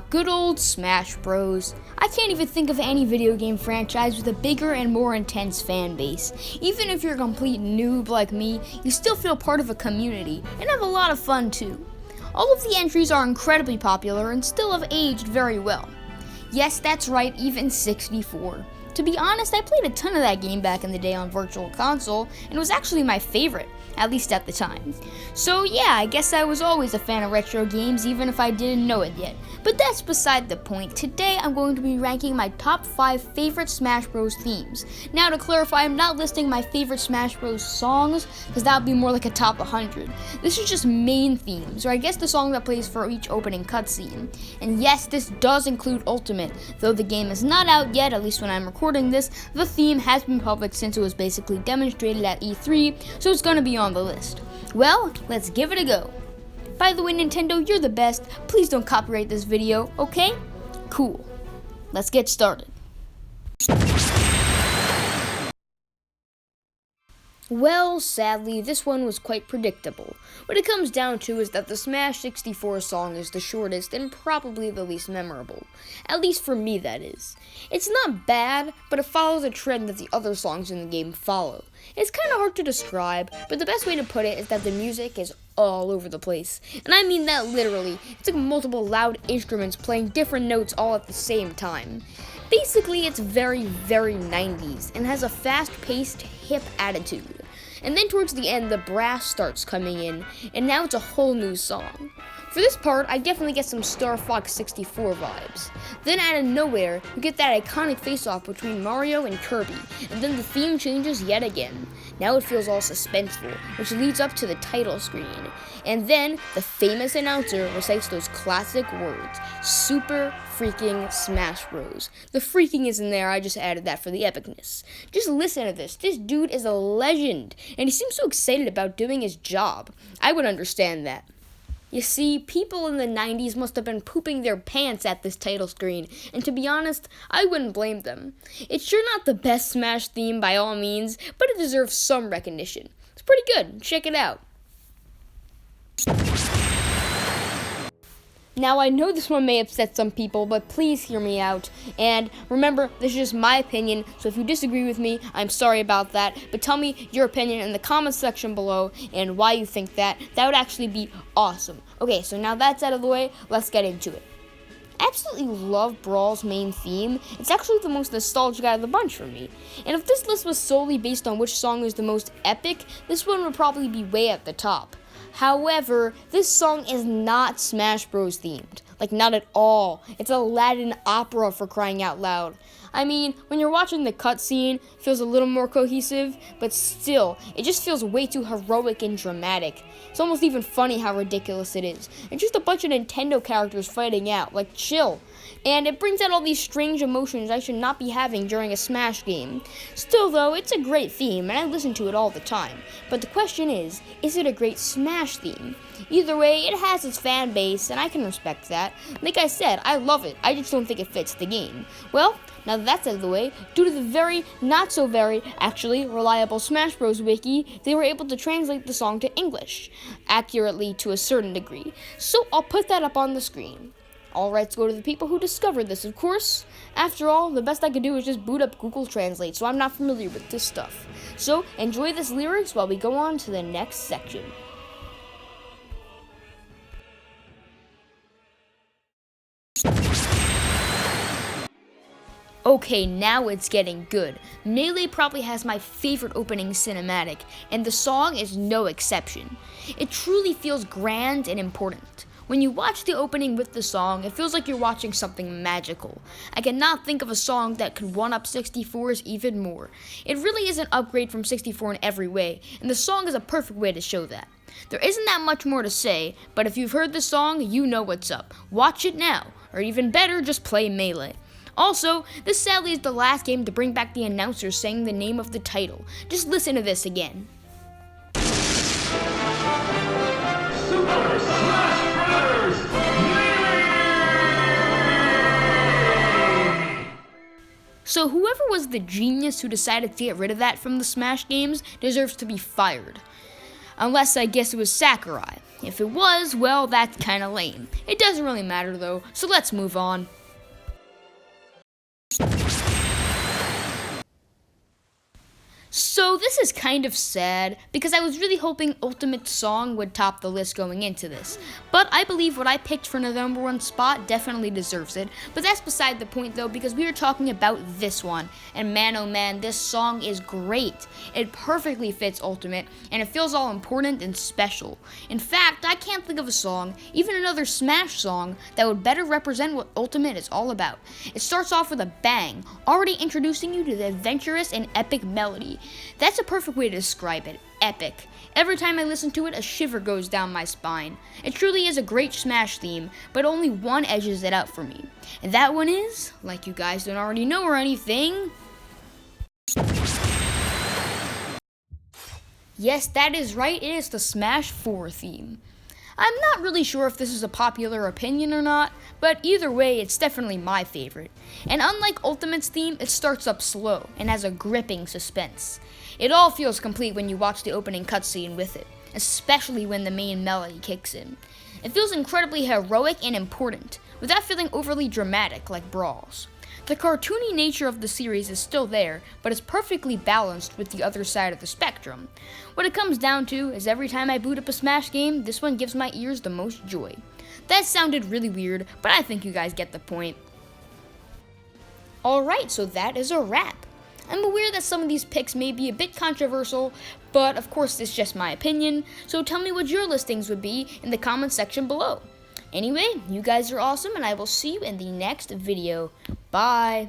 Good old Smash Bros. I can't even think of any video game franchise with a bigger and more intense fan base. Even if you're a complete noob like me, you still feel part of a community and have a lot of fun too. All of the entries are incredibly popular and still have aged very well. Yes, that's right, even 64. To be honest, I played a ton of that game back in the day on Virtual Console, and it was actually my favorite, at least at the time. So yeah, I guess I was always a fan of retro games, even if I didn't know it yet. But that's beside the point. Today I'm going to be ranking my top 5 favorite Smash Bros. Themes. Now to clarify, I'm not listing my favorite Smash Bros. Songs, because that would be more like a top 100. This is just main themes, or I guess the song that plays for each opening cutscene. And yes, this does include Ultimate. Though the game is not out yet, at least when I'm recording this, the theme has been public since it was basically demonstrated at E3, so it's gonna be on the list. Well, let's give it a go. By the way, Nintendo, you're the best. Please don't copyright this video, okay? Cool. Let's get started. Well, sadly, this one was quite predictable. What it comes down to is that the Smash 64 song is the shortest and probably the least memorable. At least for me, that is. It's not bad, but it follows a trend that the other songs in the game follow. It's kind of hard to describe, but the best way to put it is that the music is all over the place. And I mean that literally. It's like multiple loud instruments playing different notes all at the same time. Basically, it's very, very 90s and has a fast-paced, hip attitude. And then towards the end, the brass starts coming in, and now it's a whole new song. For this part, I definitely get some Star Fox 64 vibes. Then out of nowhere, you get that iconic face-off between Mario and Kirby, and then the theme changes yet again. Now it feels all suspenseful, which leads up to the title screen. And then, the famous announcer recites those classic words, Super freaking Smash Bros. The freaking is in there, I just added that for the epicness. Just listen to this. This dude is a legend, and he seems so excited about doing his job. I would understand that. You see, people in the 90s must have been pooping their pants at this title screen, and to be honest, I wouldn't blame them. It's sure not the best Smash theme by all means, but it deserves some recognition. It's pretty good. Check it out. Now, I know this one may upset some people, but please hear me out. And remember, this is just my opinion, so if you disagree with me, I'm sorry about that. But tell me your opinion in the comments section below and why you think that. That would actually be awesome. Okay, so now that's out of the way, let's get into it. I absolutely love Brawl's main theme. It's actually the most nostalgic out of the bunch for me. And if this list was solely based on which song is the most epic, this one would probably be way at the top. However, this song is not Smash Bros. Themed. Like, not at all. It's a Latin opera, for crying out loud. I mean, when you're watching the cutscene, it feels a little more cohesive, but still, it just feels way too heroic and dramatic. It's almost even funny how ridiculous it is. It's just a bunch of Nintendo characters fighting out, like, chill. And it brings out all these strange emotions I should not be having during a Smash game. Still though, it's a great theme, and I listen to it all the time. But the question is it a great Smash theme? Either way, it has its fan base, and I can respect that. Like I said, I love it, I just don't think it fits the game. Well, now that that's out of the way, due to the very, not so very, actually reliable Smash Bros. Wiki, they were able to translate the song to English, accurately to a certain degree. So I'll put that up on the screen. All rights go to the people who discovered this, of course. After all, the best I could do is just boot up Google Translate, so I'm not familiar with this stuff. So enjoy this lyrics while we go on to the next section. Okay, now it's getting good. Melee probably has my favorite opening cinematic, and the song is no exception. It truly feels grand and important. When you watch the opening with the song, it feels like you're watching something magical. I cannot think of a song that could one-up 64's even more. It really is an upgrade from 64 in every way, and the song is a perfect way to show that. There isn't that much more to say, but if you've heard the song, you know what's up. Watch it now, or even better, just play Melee. Also, this sadly is the last game to bring back the announcer saying the name of the title. Just listen to this again. Super Smash Bros. Melee! So whoever was the genius who decided to get rid of that from the Smash games deserves to be fired. Unless I guess it was Sakurai. If it was, well, that's kind of lame. It doesn't really matter though, so let's move on. So this is kind of sad because I was really hoping Ultimate Song would top the list going into this. But I believe what I picked for the number 1 spot definitely deserves it. But that's beside the point though, because we are talking about this one. And man oh man, this song is great. It perfectly fits Ultimate and it feels all important and special. In fact, I can't think of a song, even another Smash song, that would better represent what Ultimate is all about. It starts off with a bang, already introducing you to the adventurous and epic melody. That's a perfect way to describe it. Epic. Every time I listen to it, a shiver goes down my spine. It truly is a great Smash theme, but only one edges it out for me. And that one is, like you guys don't already know or anything, yes, that is right, it is the Smash 4 theme. I'm not really sure if this is a popular opinion or not, but either way, it's definitely my favorite. And unlike Ultimate's theme, it starts up slow and has a gripping suspense. It all feels complete when you watch the opening cutscene with it, especially when the main melody kicks in. It feels incredibly heroic and important, without feeling overly dramatic like Brawl's. The cartoony nature of the series is still there, but it's perfectly balanced with the other side of the spectrum. What it comes down to is every time I boot up a Smash game, this one gives my ears the most joy. That sounded really weird, but I think you guys get the point. Alright, so that is a wrap. I'm aware that some of these picks may be a bit controversial, but of course it's just my opinion, so tell me what your listings would be in the comments section below. Anyway, you guys are awesome, and I will see you in the next video. Bye.